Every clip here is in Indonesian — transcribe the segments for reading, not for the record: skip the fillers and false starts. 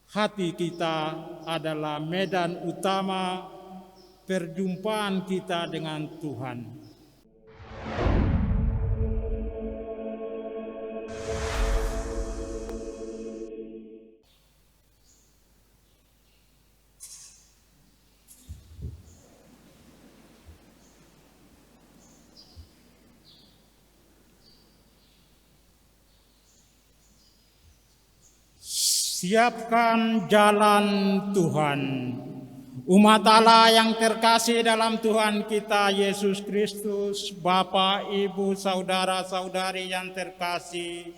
Hati kita adalah medan utama perjumpaan kita dengan Tuhan. Siapkan jalan Tuhan. Umat Allah yang terkasih dalam Tuhan kita Yesus Kristus, Bapak, Ibu, saudara-saudari yang terkasih,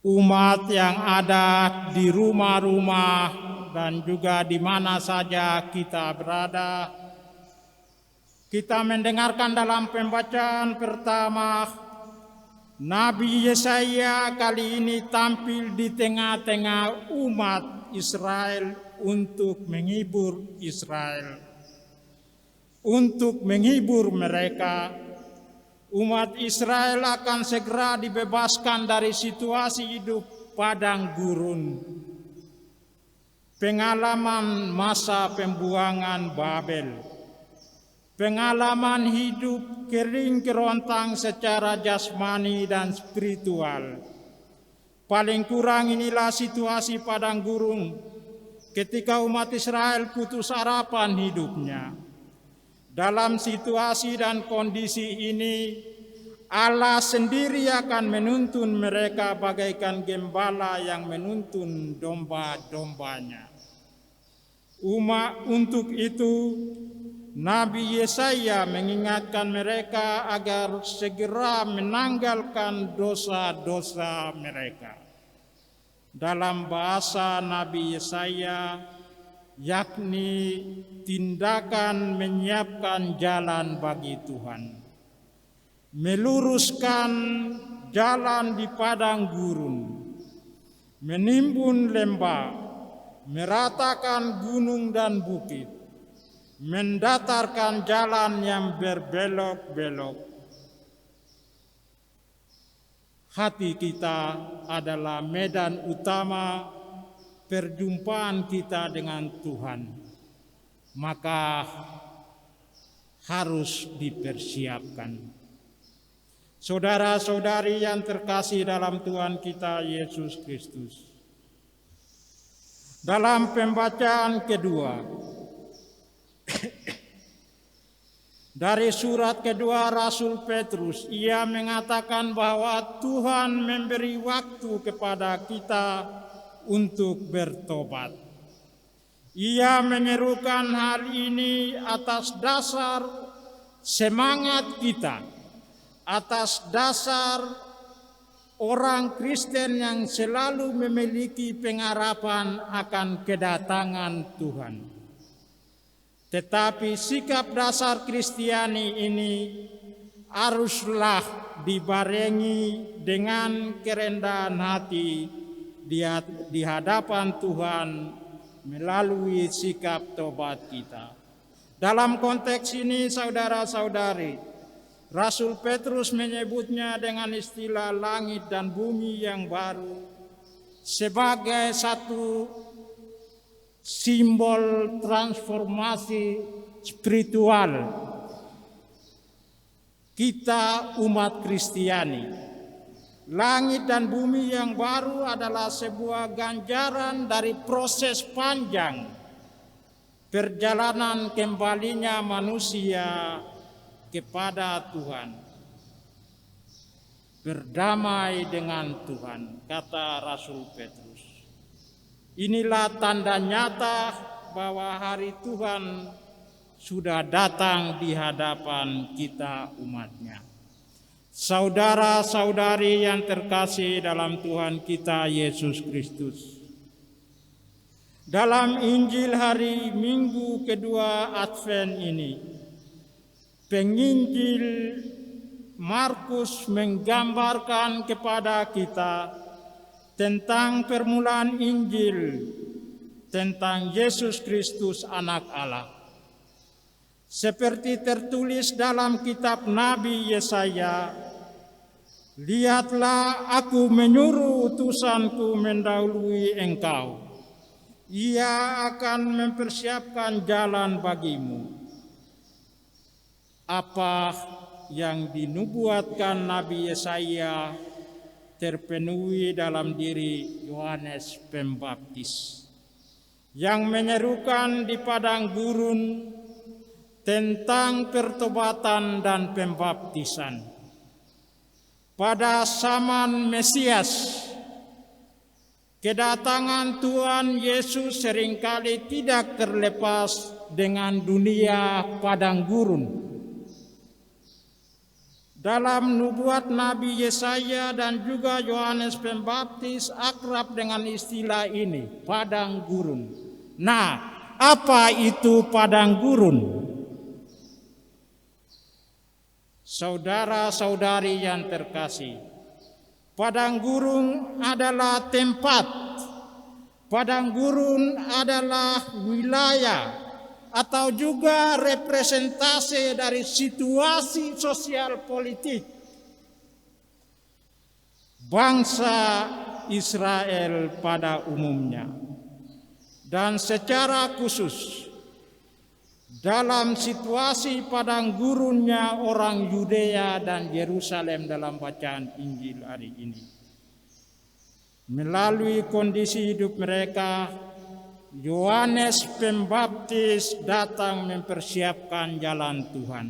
umat yang ada di rumah-rumah dan juga di mana saja kita berada, kita mendengarkan dalam pembacaan pertama, Nabi Yesaya kali ini tampil di tengah-tengah umat Israel untuk menghibur Israel. Untuk menghibur mereka, umat Israel akan segera dibebaskan dari situasi hidup padang gurun. Pengalaman masa pembuangan Babel. Pengalaman hidup kering kerontang secara jasmani dan spiritual. Paling kurang inilah situasi padang gurun ketika umat Israel putus harapan hidupnya. Dalam situasi dan kondisi ini, Allah sendiri akan menuntun mereka bagaikan gembala yang menuntun domba-dombanya. Untuk itu, Nabi Yesaya mengingatkan mereka agar segera menanggalkan dosa-dosa mereka. Dalam bahasa Nabi Yesaya, yakni tindakan menyiapkan jalan bagi Tuhan. Meluruskan jalan di padang gurun, menimbun lembah, meratakan gunung dan bukit, mendatarkan jalan yang berbelok-belok. Hati kita adalah medan utama perjumpaan kita dengan Tuhan. Maka harus dipersiapkan. Saudara-saudari yang terkasih dalam Tuhan kita Yesus Kristus. Dalam pembacaan kedua, dari surat kedua Rasul Petrus, ia mengatakan bahwa Tuhan memberi waktu kepada kita untuk bertobat. Ia menyerukan hal ini atas dasar semangat kita, atas dasar orang Kristen yang selalu memiliki pengharapan akan kedatangan Tuhan. Tetapi sikap dasar Kristiani ini haruslah dibarengi dengan kerendahan hati di hadapan Tuhan melalui sikap tobat kita. Dalam konteks ini, saudara-saudari, Rasul Petrus menyebutnya dengan istilah langit dan bumi yang baru sebagai satu simbol transformasi spiritual kita umat Kristiani. Langit dan bumi yang baru adalah sebuah ganjaran dari proses panjang perjalanan kembalinya manusia kepada Tuhan, berdamai dengan Tuhan, kata Rasul Petrus. Inilah tanda nyata bahwa hari Tuhan sudah datang di hadapan kita umatnya. Saudara-saudari yang terkasih dalam Tuhan kita Yesus Kristus. Dalam Injil hari Minggu kedua Advent ini, penginjil Markus menggambarkan kepada kita tentang permulaan Injil, tentang Yesus Kristus anak Allah. Seperti tertulis dalam kitab Nabi Yesaya, Lihatlah, aku menyuruh utusanku mendahului engkau. Ia akan mempersiapkan jalan bagimu. Apa yang dinubuatkan Nabi Yesaya terpenuhi dalam diri Yohanes Pembaptis, yang menyerukan di padang gurun tentang pertobatan dan pembaptisan. Pada zaman Mesias, kedatangan Tuhan Yesus seringkali tidak terlepas dengan dunia padang gurun. Dalam nubuat Nabi Yesaya dan juga Yohanes Pembaptis akrab dengan istilah ini, padang gurun. Nah, apa itu padang gurun? Saudara-saudari yang terkasih, padang gurun adalah tempat, padang gurun adalah wilayah atau juga representasi dari situasi sosial politik bangsa Israel pada umumnya, dan secara khusus dalam situasi padang gurunnya orang Yudea dan Yerusalem dalam bacaan Injil hari ini. Melalui kondisi hidup mereka, Yohanes Pembaptis datang mempersiapkan jalan Tuhan.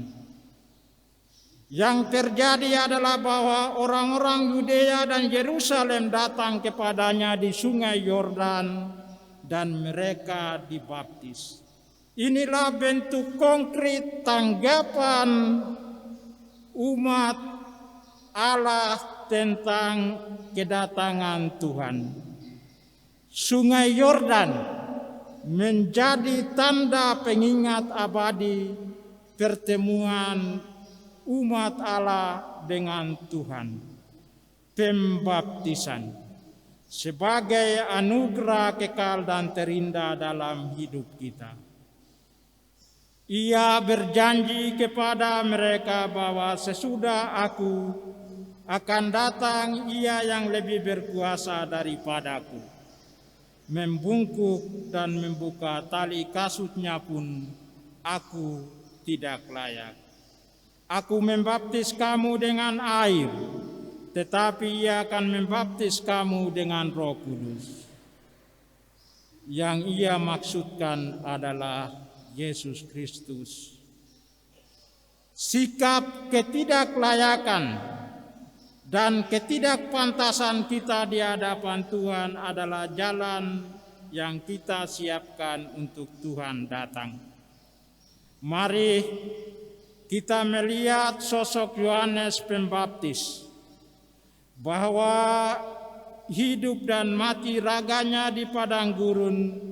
Yang terjadi adalah bahwa orang-orang Yudea dan Yerusalem datang kepadanya di Sungai Yordan dan mereka dibaptis. Inilah bentuk konkret tanggapan umat Allah tentang kedatangan Tuhan. Sungai Yordan menjadi tanda pengingat abadi pertemuan umat Allah dengan Tuhan. Pembaptisan sebagai anugerah kekal dan terindah dalam hidup kita. Ia berjanji kepada mereka bahwa sesudah aku akan datang Ia yang lebih berkuasa daripadaku. Membungkuk dan membuka tali kasutnya pun aku tidak layak. Aku membaptis kamu dengan air, tetapi Ia akan membaptis kamu dengan Roh Kudus. Yang Ia maksudkan adalah Yesus Kristus. Sikap ketidaklayakan dan ketidakpantasan kita di hadapan Tuhan adalah jalan yang kita siapkan untuk Tuhan datang. Mari kita melihat sosok Yohanes Pembaptis, bahwa hidup dan mati raganya di padang gurun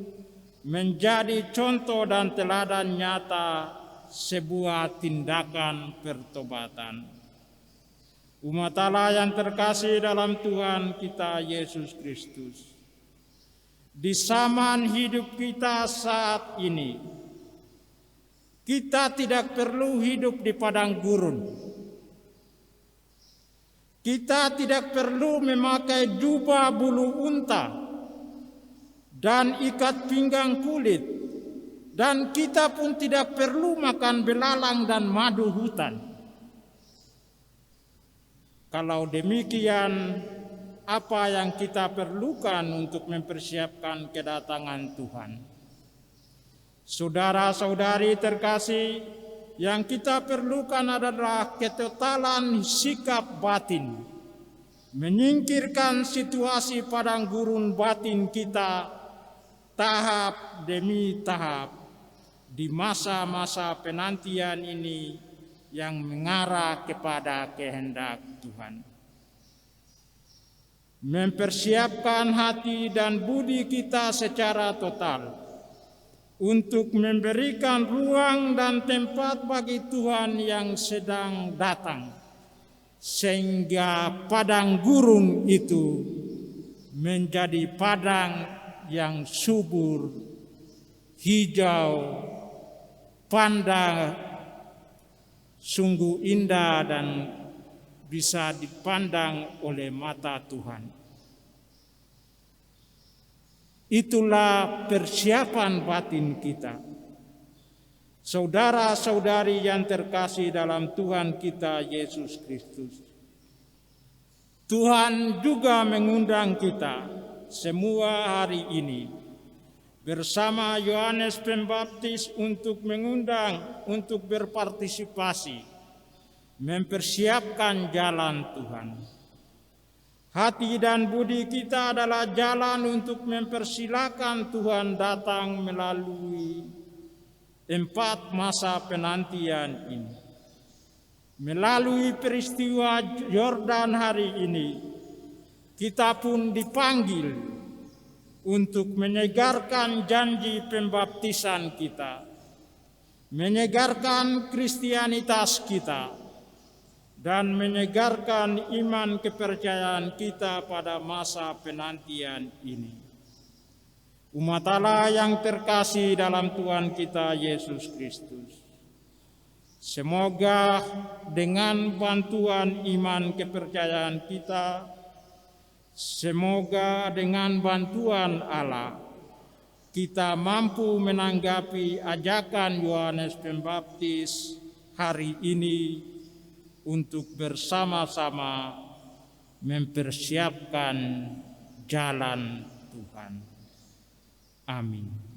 menjadi contoh dan teladan nyata sebuah tindakan pertobatan. Umat Allah yang terkasih dalam Tuhan kita Yesus Kristus, di zaman hidup kita saat ini, kita tidak perlu hidup di padang gurun. Kita tidak perlu memakai jubah bulu unta dan ikat pinggang kulit, dan kita pun tidak perlu makan belalang dan madu hutan. Kalau demikian, apa yang kita perlukan untuk mempersiapkan kedatangan Tuhan? Saudara-saudari terkasih, yang kita perlukan adalah ketotalan sikap batin, menyingkirkan situasi padang gurun batin kita tahap demi tahap di masa-masa penantian ini yang mengarah kepada kehendak Tuhan. Mempersiapkan hati dan budi kita secara total untuk memberikan ruang dan tempat bagi Tuhan yang sedang datang, sehingga padang gurun itu menjadi padang yang subur, hijau, pandang, sungguh indah dan bisa dipandang oleh mata Tuhan. Itulah persiapan batin kita. Saudara-saudari yang terkasih dalam Tuhan kita Yesus Kristus, Tuhan juga mengundang kita semua hari ini bersama Yohanes Pembaptis untuk berpartisipasi, mempersiapkan jalan Tuhan. Hati dan budi kita adalah jalan untuk mempersilakan Tuhan datang melalui 4 masa penantian ini. Melalui peristiwa Yordan hari ini, kita pun dipanggil untuk menyegarkan janji pembaptisan kita, menyegarkan kristianitas kita, dan menyegarkan iman kepercayaan kita pada masa penantian ini. Umat Allah yang terkasih dalam Tuhan kita Yesus Kristus, semoga dengan bantuan iman kepercayaan kita, semoga dengan bantuan Allah, kita mampu menanggapi ajakan Yohanes Pembaptis hari ini untuk bersama-sama mempersiapkan jalan Tuhan. Amin.